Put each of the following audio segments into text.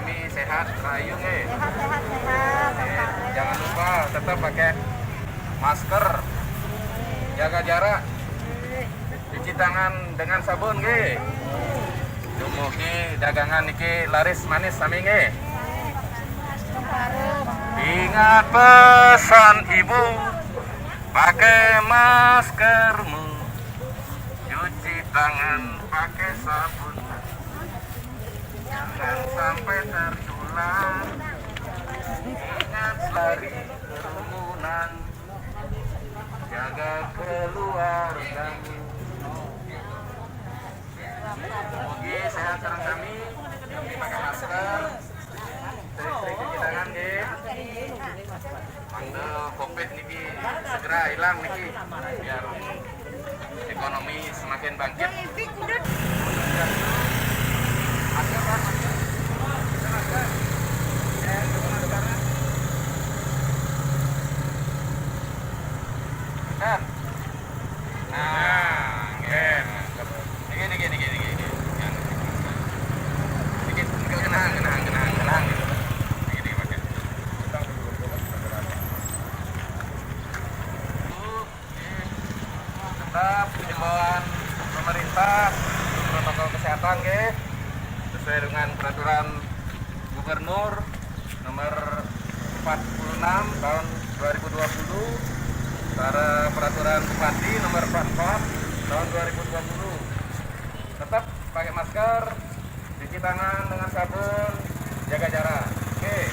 kami sehat, rayu nge. Sehat, sehat, sehat. Jangan lupa tetap pakai masker, jaga jarak, cuci tangan dengan sabun nge. Dumugi dagangan niki laris manis sami nge. Ingat pesan ibu, pakai maskermu, cuci tangan pakai sabun, jangan sampai tertular. Ingat lari kerumunan, jaga keluargamu. Semoga sehat sareng kami pakai masker, sering-sering cuci tangan nggih. Mangga Covid niki segera hilang niki biar ekonomi semakin bangkit. Masker Pak, masker. Kan? Nah, ngen. Niki. Dikit, kenang. Niki pakai. Tetap himbauan pemerintah protokol kesehatan sesuai dengan peraturan Gubernur nomor 46 tahun 2020, para peraturan Bupati nomor 44 tahun 2020. Tetap pakai masker, cuci tangan dengan sabun, jaga jarak. Oke.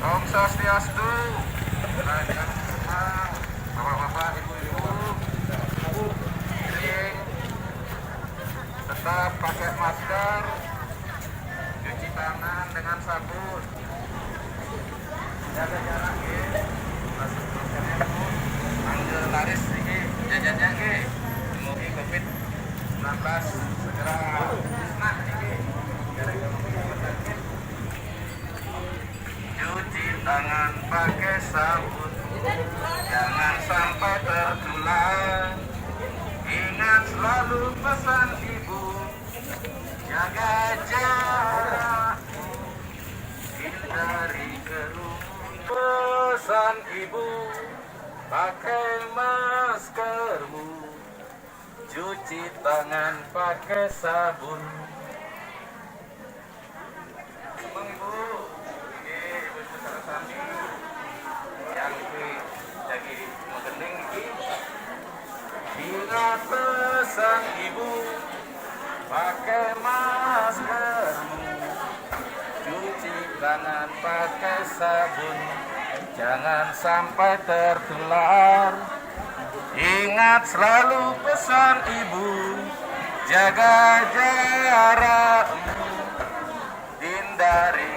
Om Swastiastu. Bapak-bapak, ibu-ibu, sering tetap pakai masker, cuci tangan dengan sabun, jaga jarak panggil laris ini jajannya semoga COVID-19 segera musnah ini. Cuci tangan pakai sabun, jangan sampai tertular. Ingat selalu pesan ibu, jaga jarak, hindari kerumunan. Pesan ibu, pakai maskermu, cuci tangan pakai sabun. Bang Ibu, ibu-ibu sarasami yang jadi mengening iki. Ingat pesan ibu, pakai maskermu, cuci tangan pakai sabun, jangan sampai tertular. Ingat selalu pesan ibu, jaga jarakmu, hindari